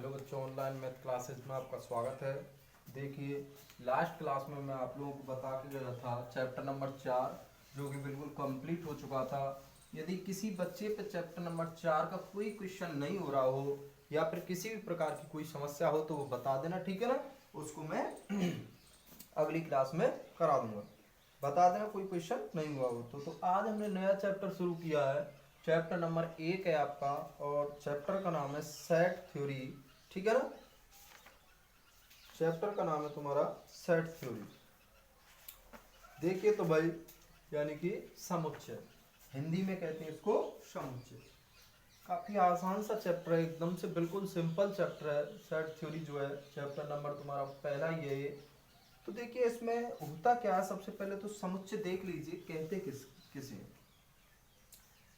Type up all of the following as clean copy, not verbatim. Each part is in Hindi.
हेलो बच्चों, ऑनलाइन मैथ क्लासेस में आपका स्वागत है। देखिए, लास्ट क्लास में मैं आप लोगों को बता के गया था चैप्टर नंबर 4 जो कि बिल्कुल कंप्लीट हो चुका था। यदि किसी बच्चे पे चैप्टर नंबर 4 का कोई क्वेश्चन नहीं हो रहा हो या फिर किसी भी प्रकार की कोई समस्या हो तो वो बता देना, ठीक है ना। उसको मैं अगली क्लास में करा दूंगा। बता देना कोई क्वेश्चन नहीं हुआ हो तो आज हमने नया चैप्टर शुरू किया है। चैप्टर नंबर 1 है आपका और चैप्टर का नाम है सेट थ्योरी, ठीक है ना। चैप्टर का नाम है तुम्हारा सेट थ्योरी। देखिए तो भाई, यानी कि समुच्चय, हिंदी में कहते हैं इसको समुच्चय। काफी आसान सा चैप्टर है, एकदम से बिल्कुल सिंपल चैप्टर है। सेट थ्योरी जो है चैप्टर नंबर तुम्हारा पहला ही है ये। तो देखिए इसमें होता क्या है, सबसे पहले तो समुच्चय देख लीजिए कहते किसे।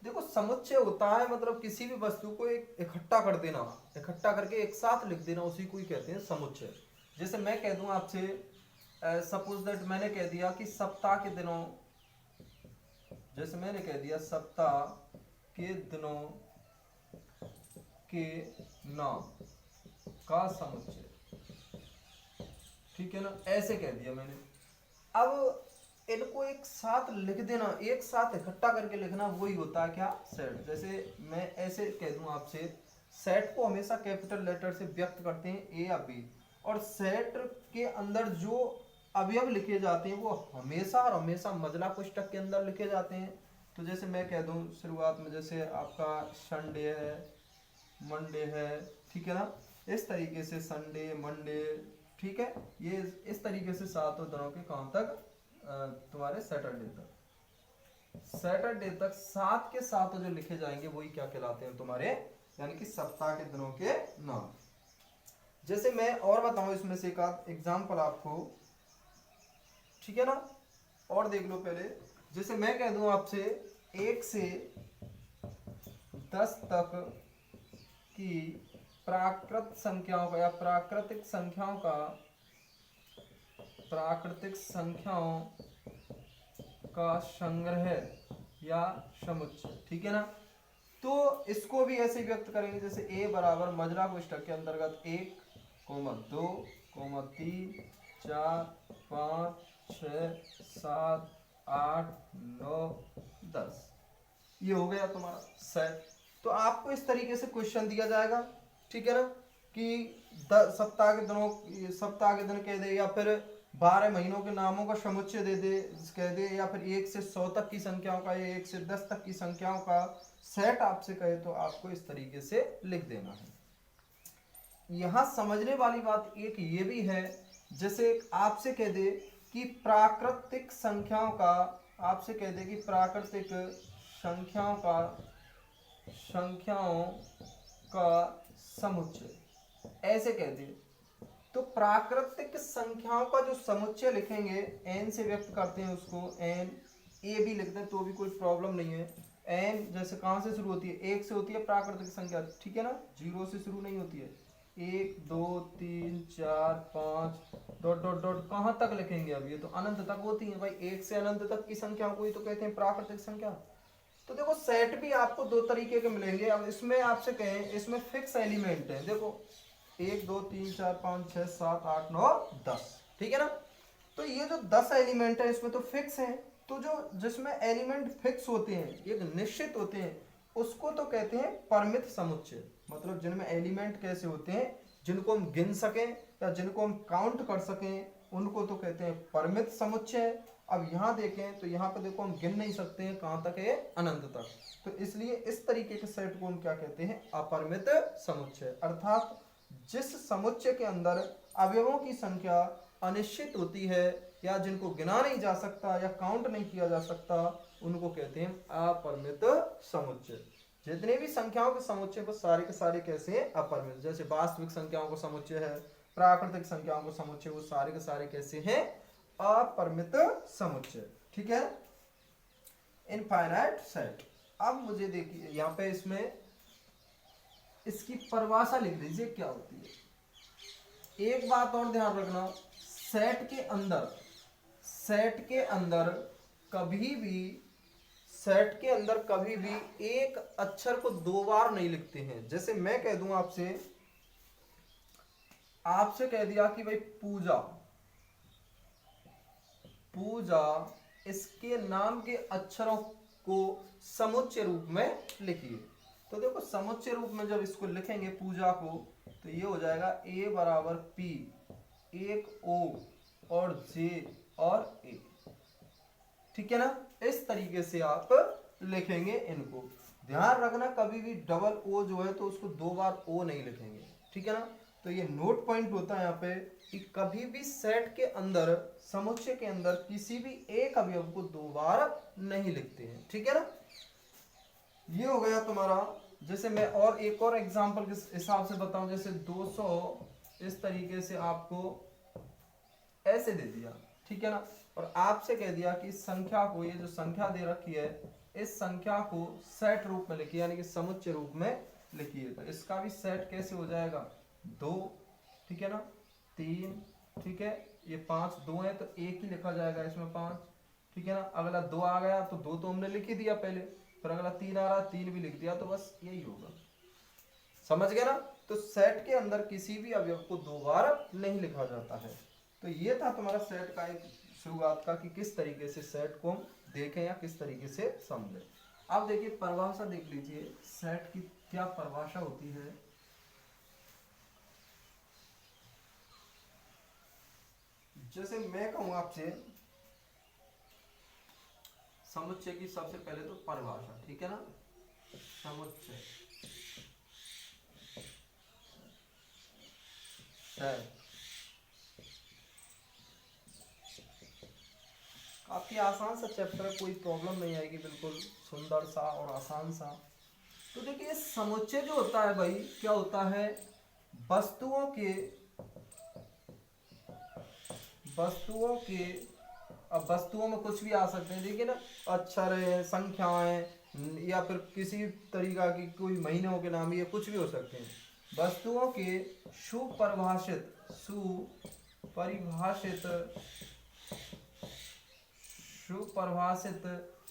देखो, समुच्चय होता है मतलब किसी भी वस्तु को एक इकट्ठा कर देना, इकट्ठा करके एक साथ लिख देना, उसी को ही कहते हैं समुच्चय। जैसे मैं कह दूं आपसे, सपोज दैट मैंने कह दिया कि सप्ताह के दिनों, जैसे मैंने कह दिया सप्ताह के दिनों के नाम का समुच्चय, ठीक है ना, ऐसे कह दिया मैंने। अब इनको एक साथ लिख देना, एक साथ इकट्ठा करके लिखना, वही होता है क्या, सेट। जैसे मैं ऐसे कह दूं आपसे, सेट को हमेशा कैपिटल लेटर से व्यक्त करते हैं ए या बी, और सेट के अंदर जो अवयव लिखे जाते हैं वो हमेशा और हमेशा मजला पुस्तक के अंदर लिखे जाते हैं। तो जैसे मैं कह दूं शुरुआत में, जैसे आपका संडे है, मंडे है, ठीक है ना, इस तरीके से संडे मंडे, ठीक है, ये इस तरीके से सातों दिनों के काम तक तुम्हारे सैटरडे तक सात के साथ जो लिखे जाएंगे वही क्या कहलाते हैं तुम्हारे, यानी कि सप्ताह के दिनों के नाम। जैसे मैं और बताऊं इसमें से एक आध एग्जाम्पल आपको, ठीक है ना, और देख लो पहले। जैसे मैं कह दूं आपसे 1 से 10 तक की प्राकृत संख्याओं का या प्राकृतिक संख्याओं का संग्रह या समुच्चय, ठीक है ना। तो इसको भी ऐसे व्यक्त करेंगे, जैसे a बराबर मजला कोष्ठक के अंतर्गत 1, 2, 3, 4, 5, 6, 7, 8, 9, 10, ये हो गया तुम्हारा सेट। तो आपको इस तरीके से क्वेश्चन दिया जाएगा, ठीक है ना, कि सप्ताह के दिन कह दे, या फिर 12 महीनों के नामों का समुच्चय दे दे कह दे, या फिर 1 से 100 तक की संख्याओं का या 1 से 10 तक की संख्याओं का सेट आपसे कहे तो आपको इस तरीके से लिख देना है। यहां समझने वाली बात एक ये भी है, जैसे आपसे कह दे कि प्राकृतिक संख्याओं का, आपसे कह दे कि प्राकृतिक संख्याओं का समुच्चय, ऐसे कह दे, तो प्राकृतिक संख्याओं का जो समुच्चय लिखेंगे, एन से व्यक्त करते हैं उसको, एन ए भी लिखते हैं तो भी कोई प्रॉब्लम नहीं है। एन जैसे कहां से शुरू होती है, 1 से होती है प्राकृतिक संख्या, ठीक है ना, 0 से शुरू नहीं होती है। 1 2 3 4 5 डॉट डॉट डॉट कहां तक लिखेंगे, अब ये तो अनंत तक होती है भाई, 1 से अनंत तक की संख्याओं को ही तो कहते हैं प्राकृतिक संख्या। तो देखो, सेट भी आपको दो तरीके के मिलेंगे। अब इसमें आपसे कहें, इसमें फिक्स एलिमेंट है, देखो 1 2 3 4 5 6 7 8 9 10, ठीक है ना। तो ये जो 10 एलिमेंट है इसमें तो फिक्स है। तो जो जिसमें एलिमेंट फिक्स होते हैं, एक निश्चित होते हैं, उसको तो कहते हैं परिमित समुच्चय। मतलब जिनमें एलिमेंट कैसे होते हैं, जिनको हम गिन सकें या जिनको हम काउंट कर सकें, उनको तो कहते हैं परिमित समुच्चय। अब यहाँ देखें तो यहाँ पे देखो हम गिन नहीं सकते हैं, कहाँ तक है, अनंत तक। तो इसलिए इस तरीके के सेट को हम क्या कहते हैं, अपरिमित समुच्चय। अर्थात जिस समुच्चय के अंदर अवयवों की संख्या अनिश्चित होती है या जिनको गिना नहीं जा सकता या काउंट नहीं किया जा सकता, उनको कहते हैं अपरिमित समुच्चय। जितने भी संख्याओं के समुच्चय वो सारे के सारे कैसे हैं, अपरिमित। जैसे वास्तविक संख्याओं का समुच्चय है, प्राकृतिक संख्याओं का समुच्चय, वो सारे के सारे कैसे हैं, अपरिमित समुच्चय, ठीक है। Infinite set. अब मुझे देखिए यहाँ पे इसमें इसकी परिभाषा लिख लीजिए क्या होती है। एक बात और ध्यान रखना, सेट के अंदर कभी भी एक अक्षर को 2 बार नहीं लिखते हैं। जैसे मैं कह दूं आपसे आपसे कह दिया कि भाई पूजा, पूजा इसके नाम के अक्षरों को समुच्चय रूप में लिखिए। तो देखो समुच्चय रूप में जब इसको लिखेंगे पूजा को, तो ये हो जाएगा ए बराबर पी, एक ओ और जे और ए, ठीक है ना। इस तरीके से आप लिखेंगे इनको। ध्यान रखना कभी भी डबल ओ जो है तो उसको दो बार ओ नहीं लिखेंगे, ठीक है ना। तो ये नोट पॉइंट होता है यहाँ पे कि कभी भी सेट के अंदर, समुच्चय के अंदर किसी भी एक अवयव को दो बार नहीं लिखते हैं, ठीक है ना। ये हो गया तुम्हारा। जैसे मैं और एक और एग्जांपल के हिसाब से बताऊं, जैसे 200 इस तरीके से आपको ऐसे दे दिया, ठीक है ना, और आपसे कह दिया कि संख्या को, ये जो संख्या दे रखी है इस संख्या को सेट रूप में लिखिए, यानी कि समुच्चय रूप में लिखिए। तो इसका भी सेट कैसे हो जाएगा, 2, ठीक है ना, 3, ठीक है, ये 5, 2 है तो एक ही लिखा जाएगा इसमें 5, ठीक है ना। अगला 2 आ गया तो 2 तो हमने लिख ही दिया पहले, फिर अगला 3 आ रहा, 3 भी लिख दिया, तो बस यही होगा, समझ गए ना। तो सेट के अंदर किसी भी अवयव को दो बार नहीं लिखा जाता है। तो ये था तुम्हारा सेट का एक शुरुआत का कि किस तरीके से सेट को हम देखें या किस तरीके से समझें। अब देखिए परिभाषा देख लीजिए, सेट की क्या परिभाषा होती है। जैसे मैं कहूं आपसे समुच्चय की सबसे पहले तो परिभाषा, ठीक है ना, समुच्चय सेट काफी आसान सा चैप्टर है, कोई प्रॉब्लम नहीं आएगी, बिल्कुल सुंदर सा और आसान सा। तो देखिए समुच्चय जो होता है भाई क्या होता है, वस्तुओं के अब वस्तुओं में कुछ भी आ सकते हैं, देखिए ना, अक्षर है, संख्याएं, या फिर किसी तरीका की कोई महीनों के नाम, ये कुछ भी हो सकते हैं। वस्तुओं के सुपरिभाषित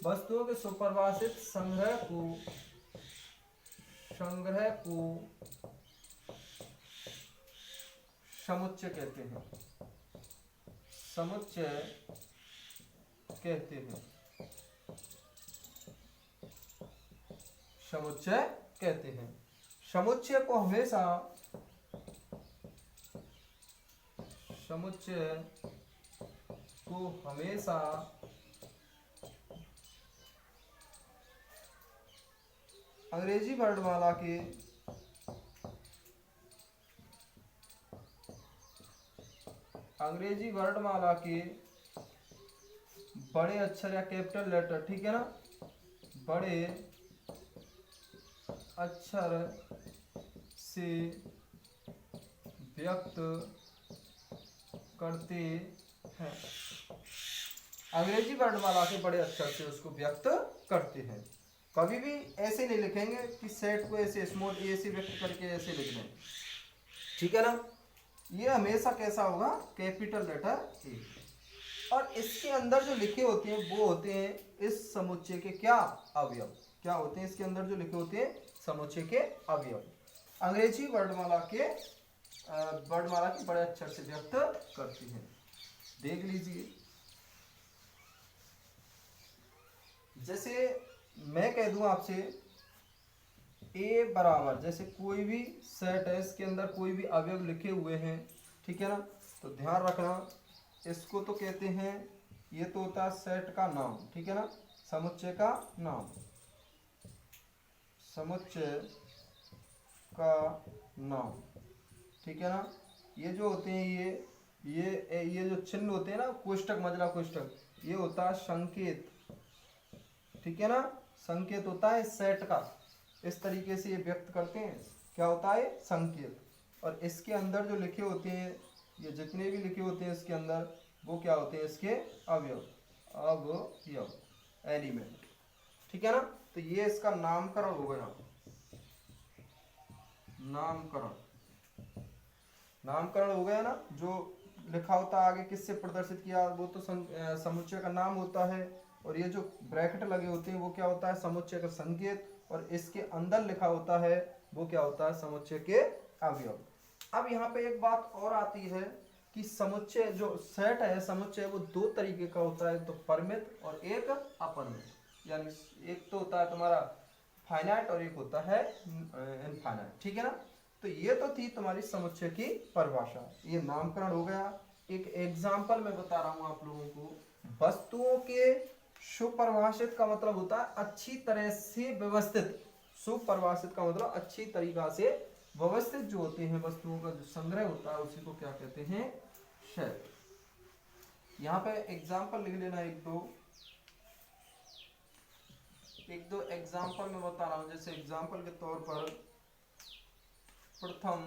वस्तुओं के सुपरिभाषित संग्रह को समुच्चय कहते हैं, समुच्चय कहते हैं, समुच्चय कहते हैं। समुच्चय को हमेशा अंग्रेजी वर्णमाला के बड़े अक्षर या कैपिटल लेटर, ठीक है ना, बड़े अक्षर से व्यक्त करते हैं। अंग्रेजी वर्णमाला के बड़े अक्षर से उसको व्यक्त करते हैं। कभी भी ऐसे नहीं लिखेंगे कि सेट को ऐसे स्मॉल ए से व्यक्त करके ऐसे लिख दें, ठीक है ना। ये हमेशा कैसा होगा, कैपिटल लेटर ए। और इसके अंदर जो लिखे होते हैं वो होते हैं इस समुच्चय के क्या अवयव, क्या होते हैं इसके अंदर जो लिखे होते हैं समुच्चय के अवयव, अंग्रेजी वर्णमाला के बड़े अक्षर से व्यक्त करती हैं। देख लीजिए, जैसे मैं कह दूं आपसे ए बराबर, जैसे कोई भी सेट है इसके अंदर कोई भी अवयव लिखे हुए हैं, ठीक है ना, तो ध्यान रखना इसको तो कहते हैं, ये तो होता है सेट का नाम, ठीक है ना, समुच्चय का नाम, समुच्चय का नाम, ठीक है ना। ये जो होते हैं ये जो चिन्ह होते हैं ना, कोष्टक मजला कोष्टक, ये होता है संकेत, ठीक है ना, संकेत होता है सेट का। इस तरीके से ये व्यक्त करते हैं, क्या होता है संकेत। और इसके अंदर जो लिखे होते हैं, ये जितने भी लिखे होते हैं इसके अंदर, वो क्या होते हैं इसके अवयव, एलिमेंट, ठीक है ना। तो ये इसका नामकरण हो गया, नामकरण हो गया ना। जो लिखा होता है आगे किससे प्रदर्शित किया, वो तो समुच्चय का नाम होता है, और ये जो ब्रैकेट लगे होते हैं वो क्या होता है समुच्चय का संकेत, और इसके अंदर लिखा होता है वो क्या होता है समुच्चय के अवयव। अब यहाँ पे एक बात और आती है कि समुच्चय जो सेट है, समुच्चय वो दो तरीके का होता है, तो परिमित और एक अपरिमित। यानी एक तो होता है तुम्हारा फाइनाइट और एक होता है इनफाइनाइट, ठीक है ना। तो ये तो थी तुम्हारी समुच्चय की परिभाषा, ये नामकरण हो गया। एक एग्जाम्पल मैं बता रहा हूं आप लोगों को। वस्तुओं के सुपरिभाषित का मतलब होता है अच्छी तरह से व्यवस्थित। सुपरिभाषित का मतलब अच्छी तरीका से व्यवस्थित जो होते हैं, वस्तुओं का जो संग्रह होता है उसी को क्या कहते हैं, सेट। यहाँ पे एग्जाम्पल लिख लेना एक दो एग्जाम्पल मैं बता रहा हूं। जैसे एग्जाम्पल के तौर पर प्रथम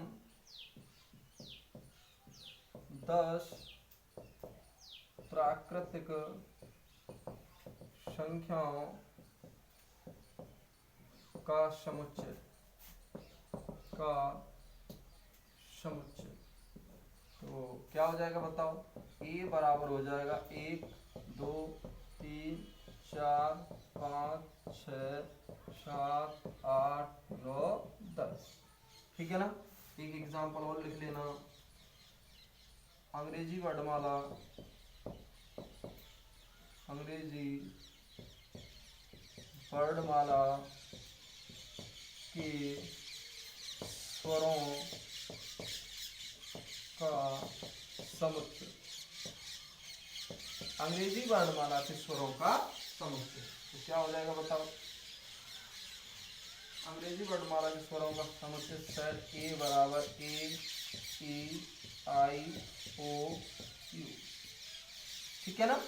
10 प्राकृतिक संख्याओं का समुच्चय तो क्या हो जाएगा बताओ। ए बराबर हो जाएगा 1 2 3 4 5 6 7 8 9 10, ठीक है ना। एक एग्जाम्पल और लिख लेना। अंग्रेजी वर्णमाला के स्वरों का समुच्चय। अंग्रेजी वर्णमाला के स्वरों का समुच्चय तो क्या हो जाएगा बताओ। अंग्रेजी वर्णमाला के स्वरों का समुच्चय सेट ए बराबर ए ई आई ओ यू, ठीक है ना।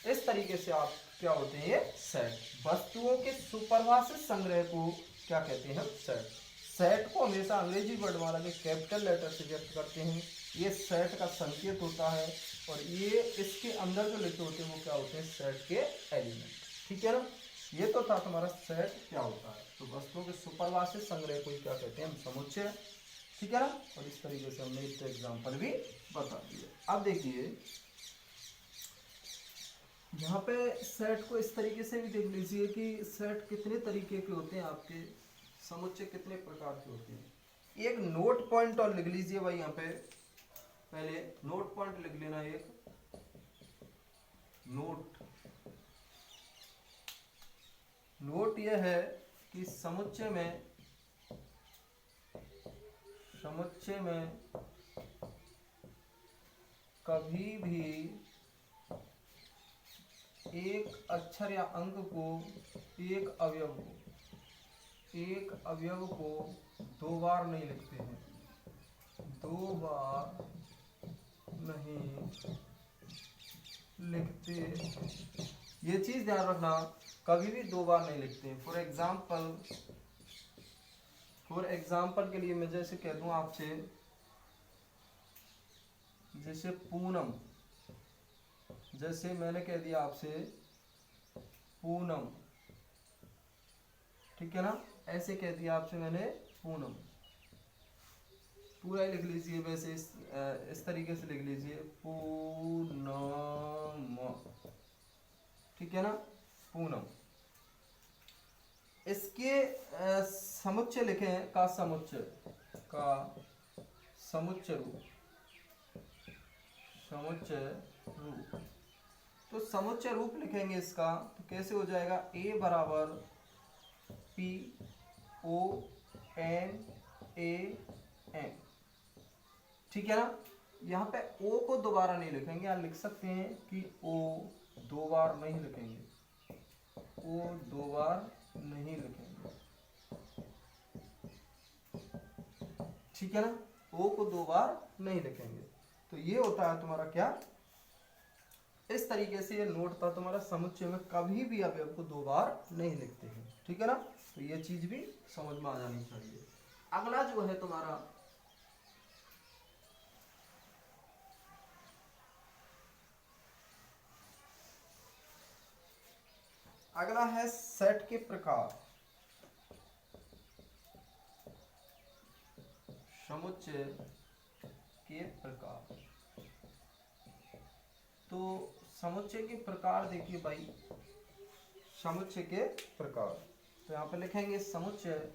इस तरीके से आप क्या होते हैं, ये सेट। वस्तुओं के सुपरिभाषित संग्रह को क्या कहते हैं, सेट। सेट को हमेशा अंग्रेजी वर्णमाला के कैपिटल लेटर से व्यक्त करते हैं। ये सेट का संकेत होता है और ये इसके अंदर जो लिखे होते हैं वो क्या होते हैं, सेट के एलिमेंट, ठीक है ना। ये तो था तुम्हारा सेट क्या होता है। तो वस्तुओं के सुपरिभाषित संग्रह को क्या कहते हैं, हम समुच्चय, ठीक है ना। और इस तरीके से हमने इसके एग्जाम्पल भी बता दिए। अब देखिए यहाँ पे सेट को इस तरीके से भी देख लीजिए कि सेट कितने तरीके के होते हैं, आपके समुच्चय कितने प्रकार के होते हैं। एक नोट पॉइंट और लिख लीजिए भाई, यहाँ पे पहले नोट पॉइंट लिख लेना। एक नोट यह है कि समुच्चय में कभी भी एक अक्षर या अंक को, एक अवयव को दो बार नहीं लिखते हैं, दो बार नहीं लिखते। ये चीज ध्यान रखना, कभी भी दो बार नहीं लिखते हैं। फॉर एग्जाम्पल के लिए मैं जैसे कह दूं आपसे, जैसे पूनम, जैसे मैंने कह दिया आपसे पूनम, ठीक है ना। ऐसे कह दिया आपसे मैंने पूनम, पूरा लिख लीजिए। वैसे इस तरीके से लिख लीजिए पूनम, ठीक है ना, पूनम। इसके समुच्चय लिखे हैं, का समुच्चय रूप। तो समुच्चय रूप लिखेंगे इसका, तो कैसे हो जाएगा, ए बराबर P O N A N, ठीक है ना। यहाँ पे ओ को दोबारा नहीं लिखेंगे, आप लिख सकते हैं कि ओ दो बार नहीं लिखेंगे, ओ दो बार नहीं लिखेंगे, ठीक है ना। ओ को दो बार नहीं लिखेंगे। तो ये होता है तुम्हारा क्या, इस तरीके से ये नोट था तुम्हारा, समुच्चय में कभी भी अवयव को दो बार नहीं लिखते हैं, ठीक है ना। तो ये चीज भी समझ में आ जानी चाहिए। अगला जो है तुम्हारा अगला है सेट के प्रकार। समुच्चय के प्रकार, तो समुच्चय के प्रकार देखिए भाई, समुच्चय के प्रकार तो यहाँ पे लिखेंगे समुच्चय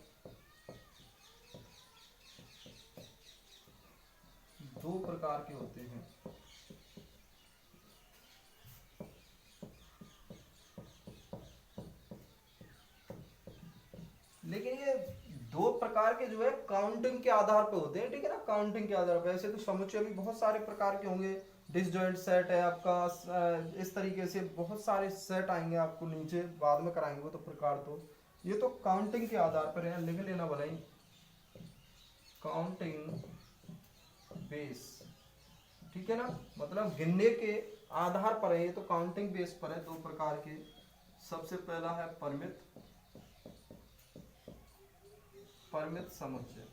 दो प्रकार के होते हैं। लेकिन ये दो प्रकार के जो है काउंटिंग के आधार पे होते हैं, ठीक है ना, काउंटिंग के आधार पे। ऐसे तो समुच्चय भी बहुत सारे प्रकार के होंगे, डिसजॉइंट सेट है आपका, इस तरीके से बहुत सारे सेट आएंगे आपको, नीचे बाद में कराएंगे वो तो प्रकार। तो ये तो काउंटिंग के आधार पर है, लिख लेना भाई, काउंटिंग बेस, ठीक है ना, मतलब गिनने के आधार पर है, ये तो काउंटिंग बेस पर है। दो प्रकार के, सबसे पहला है परिमित, परिमित समुच्चय।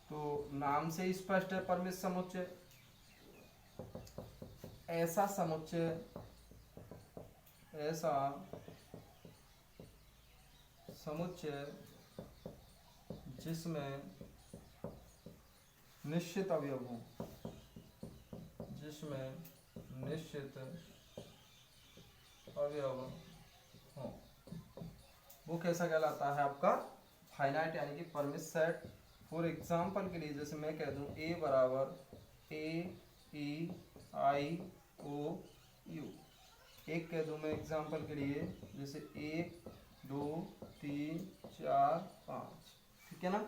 तो नाम से ही स्पष्ट है, परिमित समुच्चय ऐसा समुच्चय, ऐसा समुच्चय जिसमें निश्चित अवयव हो, जिसमें निश्चित अवयव हो, वो कैसा कहलाता है आपका फाइनाइट, यानी कि परिमित सेट। फॉर एग्जाम्पल के लिए जैसे मैं कह दूं ए बराबर ए ई आई ओ यू, एक कह दूं मैं एग्जाम्पल के लिए, जैसे 1 2 3 4 5, ठीक है ना,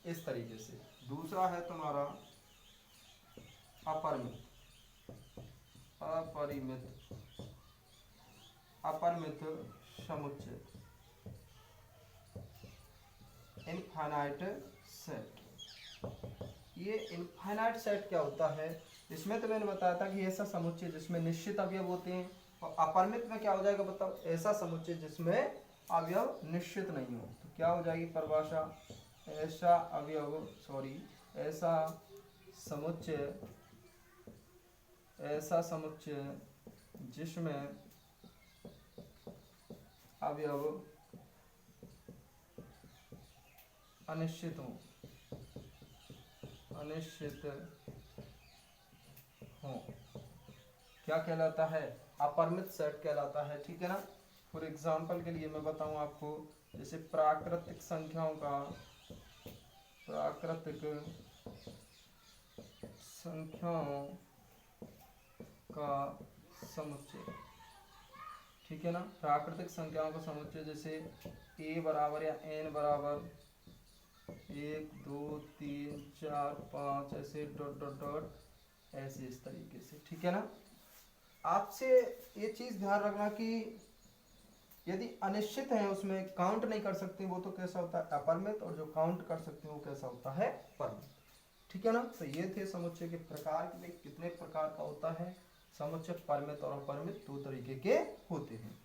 इस तरीके से। दूसरा है तुम्हारा अपरिमित, अपरिमित, अपरिमित समुच्चय, इनफाइनाइट सेट। ये इनफाइनाइट सेट क्या होता है, इसमें तो मैंने बताया था कि ऐसा समुच्चय जिसमें निश्चित अवयव होते हैं। और अपरिमित में क्या हो जाएगा बताओ, ऐसा समुच्चय जिसमें अवयव निश्चित नहीं हो। तो क्या हो जाएगी परिभाषा, ऐसा अवयव, सॉरी, ऐसा समुच्चय, ऐसा समुच्चय जिसमें अवयव अनिश्चित हो, अनिश्चित हो, क्या कहलाता है, अपरिमित सेट कहलाता है, ठीक है ना। फॉर एग्जाम्पल के लिए मैं बताऊं आपको, जैसे प्राकृतिक संख्याओं का, प्राकृतिक संख्याओं का समुच्चय, ठीक है ना, प्राकृतिक संख्याओं का समुच्चय, जैसे a बराबर या n बराबर 1 2 3 4 5 ऐसे डॉट डॉट डॉट ऐसे, इस तरीके से, ठीक है ना। आपसे ये चीज ध्यान रखना कि यदि अनिश्चित है उसमें काउंट नहीं कर सकते वो तो कैसा होता है अपरिमित, और जो काउंट कर सकते हैं वो कैसा होता है परिमित, ठीक है ना। तो ये थे समुच्चय के प्रकार, के कितने प्रकार का होता है समुच्चय, परिमित और अपरिमित, दो तरीके के होते हैं।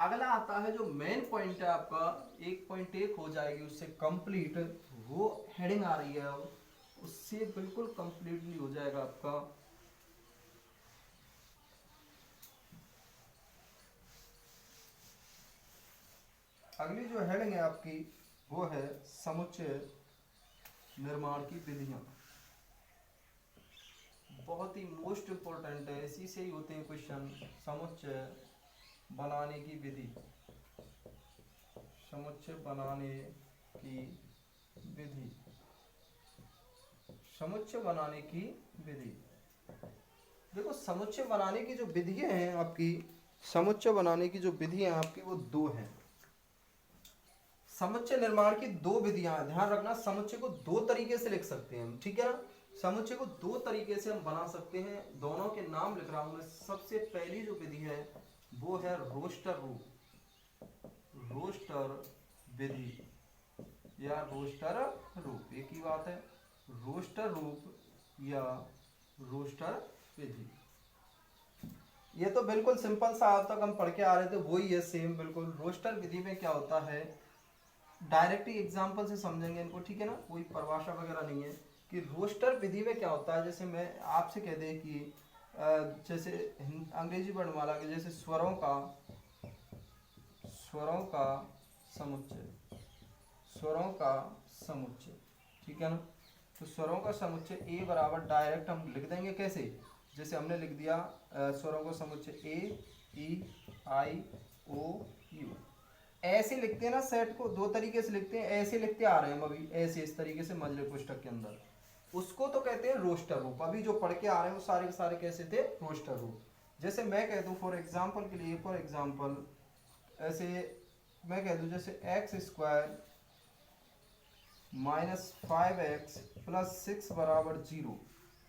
अगला आता है जो मेन पॉइंट है आपका, 1.1 हो जाएगी उससे कंप्लीट, वो हेडिंग आ रही है अब, उससे बिल्कुल कंप्लीटली हो जाएगा आपका। अगली जो हेडिंग है आपकी वो है समुच्चय निर्माण की विधियां। बहुत ही मोस्ट इंपॉर्टेंट है, इसी से ही होते हैं क्वेश्चन। समुच्चय बनाने की विधि, समुच्चय बनाने की विधि, समुच्चय बनाने की विधि। देखो समुच्चय बनाने की जो विधियां हैं आपकी, समुच्चय बनाने की जो विधियां हैं आपकी वो दो हैं। समुच्चय निर्माण की दो विधियां हैं, ध्यान रखना, समुच्चय को दो तरीके से लिख सकते हैं हम, ठीक है ना। समुच्चय को दो तरीके से हम बना सकते हैं, दोनों के नाम लिख रहा हूं मैं। सबसे पहली जो विधि है वो है रोस्टर रूप, रोस्टर विधि या रोस्टर रूप, एक ही बात है, रोस्टर रूप या रोस्टर विधि। ये तो बिल्कुल सिंपल सा आज तक हम पढ़ के आ रहे थे, वही है सेम बिल्कुल। रोस्टर विधि में क्या होता है, डायरेक्ट ही एग्जाम्पल से समझेंगे इनको, ठीक है ना, कोई परिभाषा वगैरह नहीं है। कि रोस्टर विधि में क्या होता है, जैसे मैं आपसे कह दे कि जैसे अंग्रेजी वर्णमाला के जैसे स्वरों का समुच्चय, स्वरों का समुच्चय, ठीक है ना। तो स्वरों का समुच्चय ए बराबर डायरेक्ट हम लिख देंगे कैसे, जैसे हमने लिख दिया स्वरों का समुच्चय ए ई आई ओ यू, ऐसे लिखते हैं ना। सेट को दो तरीके से लिखते हैं, ऐसे लिखते आ रहे हैं हम अभी, ऐसे इस तरीके से मजरे पुस्तक के अंदर। उसको तो कहते हैं रोस्टर रूप। अभी जो पढ़ के आ रहे हैं वो सारे के सारे कैसे थे, रोस्टर रूप। जैसे मैं कह दूं फॉर एग्जाम्पल के लिए, फॉर एग्जाम्पल ऐसे मैं कह दूं जैसे x square minus 5x plus 6 बराबर 0,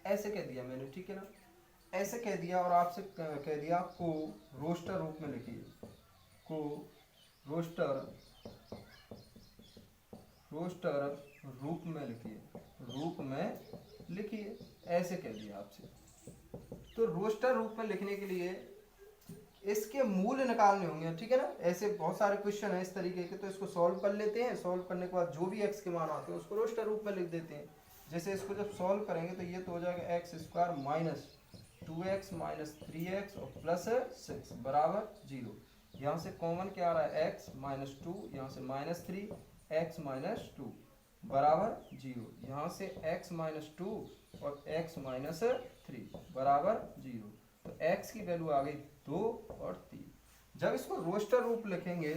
ऐसे कह दिया मैंने, ठीक है ना, ऐसे कह दिया और आपसे कह दिया को रोस्टर रूप में लिखिए, को रोस्टर रूप में लिखिए, रूप में लिखिए, ऐसे कह दिया आपसे। तो रोस्टर रूप में लिखने के लिए इसके मूल्य निकालने होंगे, ठीक है ना। ऐसे बहुत सारे क्वेश्चन है इस तरीके के, तो इसको सॉल्व कर लेते हैं। सॉल्व करने के बाद जो भी एक्स के मान आते हैं उसको रोस्टर रूप में लिख देते हैं। जैसे इसको जब सॉल्व करेंगे तो ये तो हो जाएगा x square minus 2x minus 3x और प्लस 6 बराबर 0। यहाँ से कॉमन क्या आ रहा है, x माइनस 2, यहाँ से माइनस 3, x माइनस 2 बराबर 0। यहाँ से x माइनस 2 और x माइनस 3 बराबर 0। तो x की वैल्यू आ गई 2 और 3। जब इसको रोस्टर रूप लिखेंगे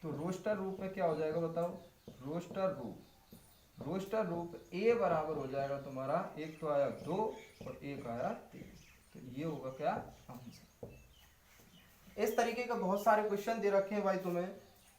तो रोस्टर रूप में क्या हो जाएगा बताओ, रोस्टर रूप a बराबर हो जाएगा तुम्हारा, एक तो आया 2 और एक आया 3, तो ये होगा क्या आंसर। इस तरीके का बहुत सारे क्वेश्चन दे रखे हैं भाई तुम्हें।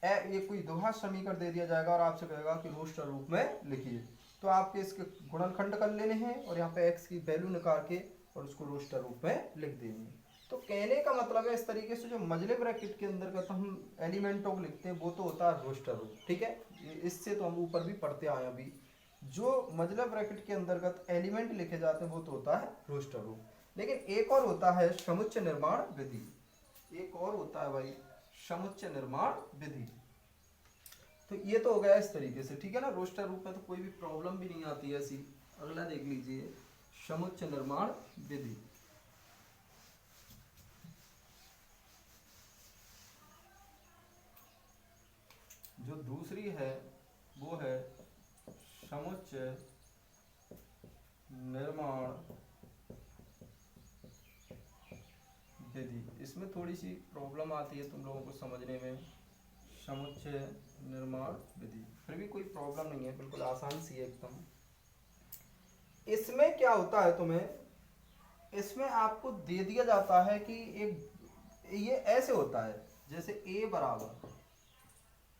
ये कोई दोहा समीकरण दे दिया जाएगा और आपसे कहेगा कि रोस्टर रूप में लिखिए, तो आपके इसके गुणनखंड कर लेने हैं और यहाँ पे x की वैल्यू निकाल के और उसको रोस्टर रूप में लिख देनी है। तो कहने का मतलब है इस तरीके से जो मजले ब्रैकेट के अंदर का हम एलिमेंटों को लिखते हैं वो तो होता है रोस्टर रूप, ठीक है। इससे तो हम ऊपर भी पढ़ते आए अभी। जो मजला ब्रैकेट के अंतर्गत एलिमेंट लिखे जाते हैं वो तो होता है रोस्टर रूप। लेकिन एक और होता है समुच्चय निर्माण विधि, एक और होता है भाई समुच्चय निर्माण विधि। तो ये तो हो गया इस तरीके से, ठीक है ना। रोस्टर रूप में तो कोई भी प्रॉब्लम भी नहीं आती है ऐसी। अगला देख लीजिए समुच्चय निर्माण विधि। जो दूसरी है वो है समुच्चय निर्माण विधि। इसमें थोड़ी सी प्रॉब्लम आती है तुम लोगों को समझने में। समुच्चय निर्माण विधि फिर भी कोई प्रॉब्लम नहीं है, बिल्कुल आसान सी है एकदम। इसमें क्या होता है तुम्हें, इसमें आपको दे दिया जाता है कि एक ये ऐसे होता है जैसे a बराबर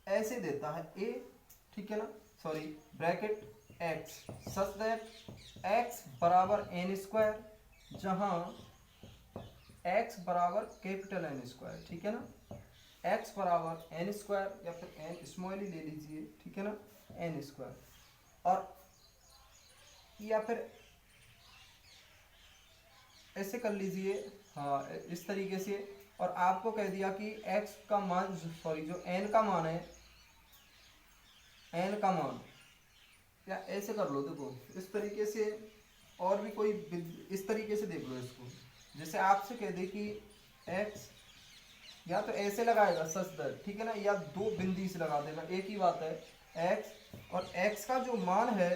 ऐसे देता है a, ठीक है ना, sorry bracket x such that x बराबर n स्क्वायर, जहां x बराबर कैपिटल N स्क्वायर, ठीक है ना, x बराबर n स्क्वायर या फिर n स्मॉल ही ले लीजिए, ठीक है ना, n स्क्वायर, और या फिर ऐसे कर लीजिए, हाँ इस तरीके से। और आपको कह दिया कि x का मान, सॉरी जो n का मान है, n का मान, या ऐसे कर लो, देखो इस तरीके से। और भी कोई इस तरीके से देख लो इसको, जैसे आपसे कह दे कि x या तो ऐसे लगाएगा सच दर, ठीक है ना, या दो बिंदी से लगा देगा, एक ही बात है। x और x का जो मान है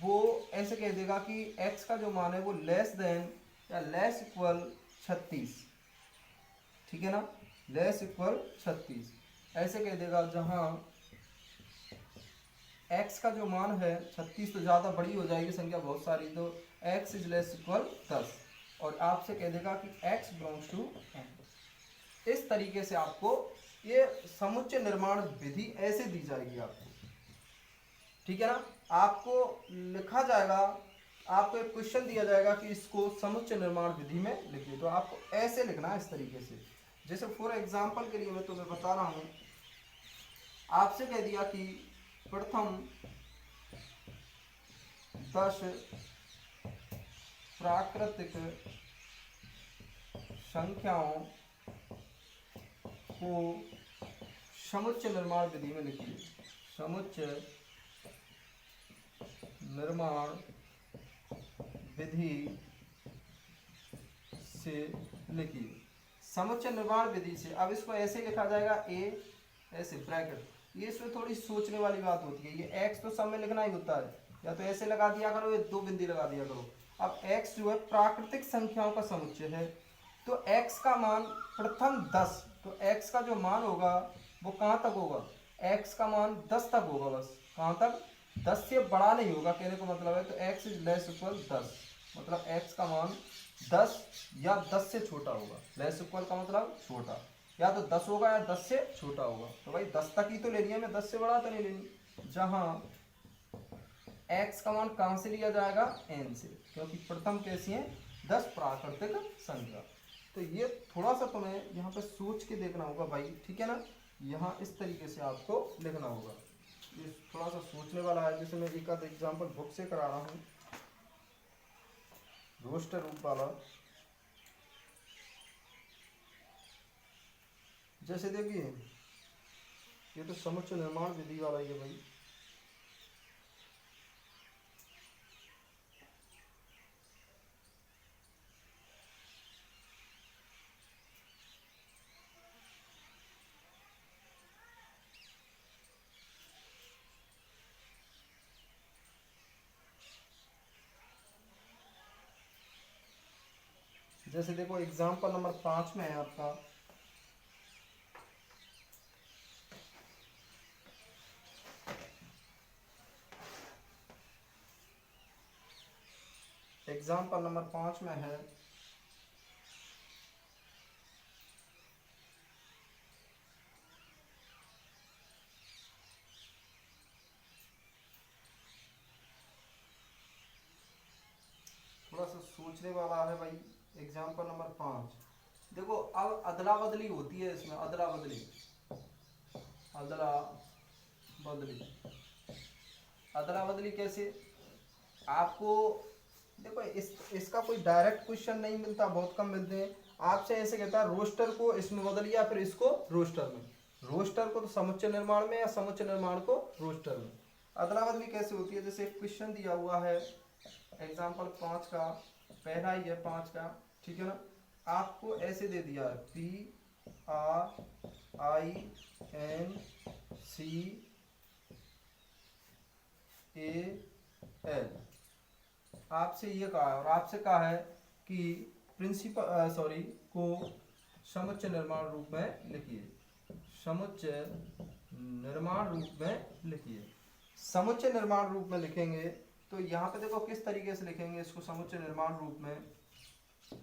वो ऐसे कह देगा कि x का जो मान है वो लेस देन या लेस इक्वल 36, ठीक है ना, लेस इक्वल 36 ऐसे कह देगा। जहां x का जो मान है 36 तो ज़्यादा बड़ी हो जाएगी संख्या बहुत सारी, तो x इज लेस इक्वल 10, और आपसे कह देगा कि x बिलोंग्स टू n। इस तरीके से आपको ये समुच्चय निर्माण विधि ऐसे दी जाएगी आपको, ठीक है ना। आपको लिखा जाएगा, आपको एक क्वेश्चन दिया जाएगा कि इसको समुच्चय निर्माण विधि में लिखिए, तो आपको ऐसे लिखना है इस तरीके से। जैसे फॉर एग्जांपल के लिए मैं तुम्हें बता रहा हूं, आपसे कह दिया कि प्रथम 10 प्राकृतिक संख्याओं को समुच्चय निर्माण विधि में लिखिए, समुच्चय निर्माण विधि से लिखिए, समुच्चय निर्माण विधि से। अब इसको ऐसे लिखा जाएगा a ऐसे ब्रैकेट, ये इसमें थोड़ी सोचने वाली बात होती है। ये x तो सब में लिखना ही होता है, या तो ऐसे लगा दिया करो या दो बिंदी लगा दिया करो। अब x जो है प्राकृतिक संख्याओं का समुच्चय है, तो x का मान प्रथम 10, तो x का जो मान होगा वो कहाँ तक होगा, x का मान 10 तक होगा, बस कहाँ तक 10 से बड़ा नहीं होगा कहने का मतलब है, तो x इज लेस इक्वल 10, मतलब x का मान 10 या 10 से छोटा होगा। लेस इक्वल का मतलब छोटा, या तो 10 होगा या 10 से छोटा होगा। तो भाई 10 तक ही तो लेनी है, मैं 10 से बड़ा तो नहीं लेनी। जहां x का मान कहां से लिया जाएगा, n से, क्योंकि प्रथम कैसी है 10 प्राकृतिक संख्या। तो ये थोड़ा सा तुम्हें यहाँ पे सोच के देखना होगा भाई, ठीक है ना। यहाँ इस तरीके से आपको लिखना होगा, ये थोड़ा सा सोचने वाला है। जैसे मैं एक आध एग्जाम्पल बुक से करा रहा हूँ, रोस्टर रूप वाला। जैसे देखिए ये तो समुच्चय निर्माण विधि वाला ही है भाई। जैसे देखो एग्जाम्पल नंबर 5 में है आपका, एग्जाम्पल नंबर 5 में है थोड़ा सा सोचने वाला है भाई। एग्जाम्पल नंबर 5 देखो, अब अदला बदली होती है इसमें, अदला बदली, अदला बदली, अदला बदली कैसे आपको देखो, इसका कोई डायरेक्ट क्वेश्चन नहीं मिलता, बहुत कम मिलते हैं। आपसे ऐसे कहता है रोस्टर को इसमें बदलिए, फिर इसको रोस्टर में, रोस्टर को तो समुच्चय निर्माण में, या समुच्चय निर्माण को रोस्टर में। अदला बदली कैसे होती है, जैसे एक क्वेश्चन दिया हुआ है एग्जाम्पल 5 का, पहला ही है 5 का, ठीक है ना। आपको ऐसे दे दिया है PRINCAL, आपसे ये कहा है, और आपसे कहा है कि प्रिंसिपल सॉरी को समुच्चय निर्माण रूप में लिखिए, समुच्चय निर्माण रूप में लिखिए। समुच्चय निर्माण रूप में लिखेंगे तो यहाँ पे देखो किस तरीके से लिखेंगे इसको समुच्चय निर्माण रूप में।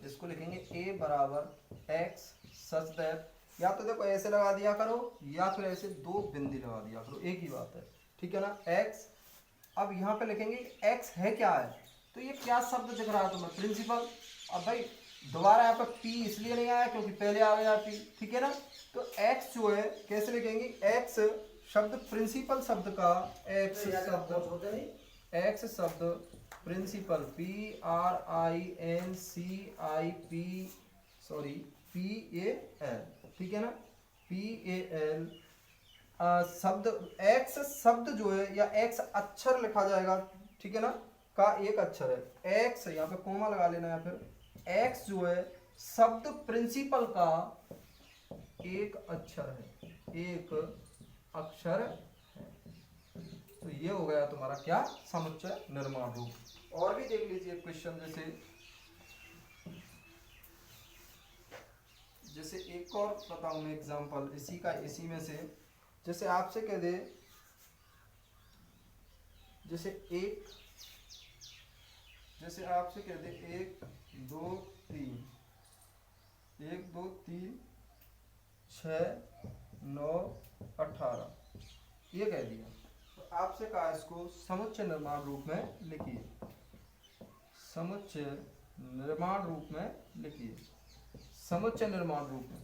इसको लिखेंगे a बराबर x सच दैट, या तो देखो ऐसे लगा दिया करो, या फिर ऐसे दो बिंदी लगा दिया करो, एक ही बात है, ठीक है ना। x, अब यहाँ पे लिखेंगे x है क्या है, तो ये क्या शब्द दिख रहा है तुम्हें, प्रिंसिपल। अब भाई दोबारा यहाँ पे p इसलिए नहीं आया क्योंकि पहले आ गया p, ठीक है ना। तो x जो है कैसे लिखेंगे, x शब्द प्रिंसिपल शब्द का, x शब्द प्रिंसिपल PRINCIPL, ठीक है ना, PAL शब्द, x शब्द जो है, या x अक्षर लिखा जाएगा, ठीक है ना, का एक अक्षर है x, यहाँ पे कोमा लगा लेना, या फिर x जो है शब्द प्रिंसिपल का एक अक्षर है, एक अक्षर है। तो ये हो गया तुम्हारा क्या, समुच्चय निर्माण रूप। और भी देख लीजिए क्वेश्चन, जैसे एक और बताऊं मैं एग्जांपल इसी का, इसी में से, जैसे आपसे कह दे, जैसे आपसे कह दे 1 2 3, 1 2 3 6 9 18, ये कह दिया, तो आपसे कहा इसको समुच्चय निर्माण रूप में लिखिए, समुच्चय निर्माण रूप में लिखिए, समुच्चय निर्माण रूप में।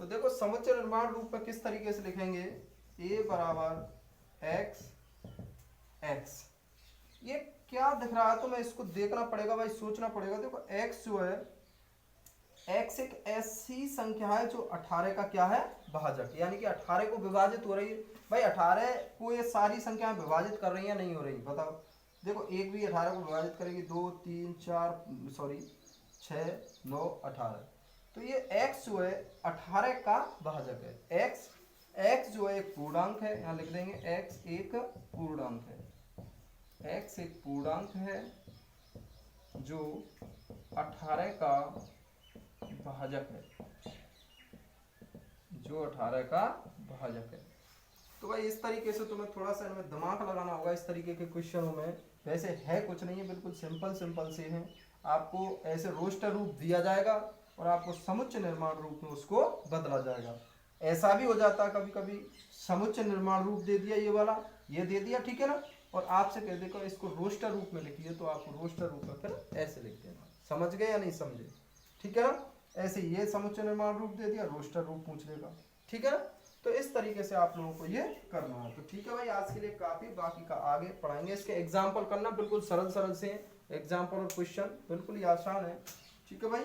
तो देखो समुच्चय निर्माण रूप में किस तरीके से लिखेंगे, a बराबर x x, ये क्या दिख रहा है तो मैं इसको देखना पड़ेगा भाई, सोचना पड़ेगा। देखो x जो है, x एक ऐसी संख्या है जो 18 का क्या है, भाजक, यानी कि 18 को विभाजित हो रही है। भाई 18 को ये सारी संख्याएं विभाजित कर रही है, नहीं हो रही, बताओ। देखो एक भी 18 को विभाजित करेगी, 2 3 4 6 9 18, तो ये x जो है 18 का भाजक है। x जो है एक पूर्णांक है, यहाँ लिख देंगे x एक पूर्णांक है, x एक पूर्णांक है जो 18 का भाजक है, जो 18 का भाजक है। तो भाई इस तरीके से तुम्हें थोड़ा सा इनमें दिमाग लगाना होगा इस तरीके के क्वेश्चनों में। वैसे है कुछ नहीं है, बिल्कुल सिंपल सिंपल से हैं। आपको ऐसे रोस्टर रूप दिया जाएगा और आपको समुच्चय निर्माण रूप में उसको बदला जाएगा। ऐसा भी हो जाता है कभी कभी, समुच्चय निर्माण रूप दे दिया ये वाला, ये दे दिया, ठीक है ना, और आपसे कह देगा इसको रोस्टर रूप में लिखिए, तो आपको रोस्टर रूप में फिर ऐसे लिख देना। समझ गए या नहीं समझे? ठीक है ना। ऐसे ये समुच्चय निर्माण रूप दे दिया, रोस्टर रूप पूछ लेगा, ठीक है ना। तो इस तरीके से आप लोगों को ये करना है। तो ठीक है भाई, आज के लिए काफी, बाकी का आगे पढ़ाएंगे। इसके एग्जाम्पल करना बिल्कुल सरल सरल से एग्जाम्पल और क्वेश्चन बिल्कुल ही आसान है। ठीक है भाई।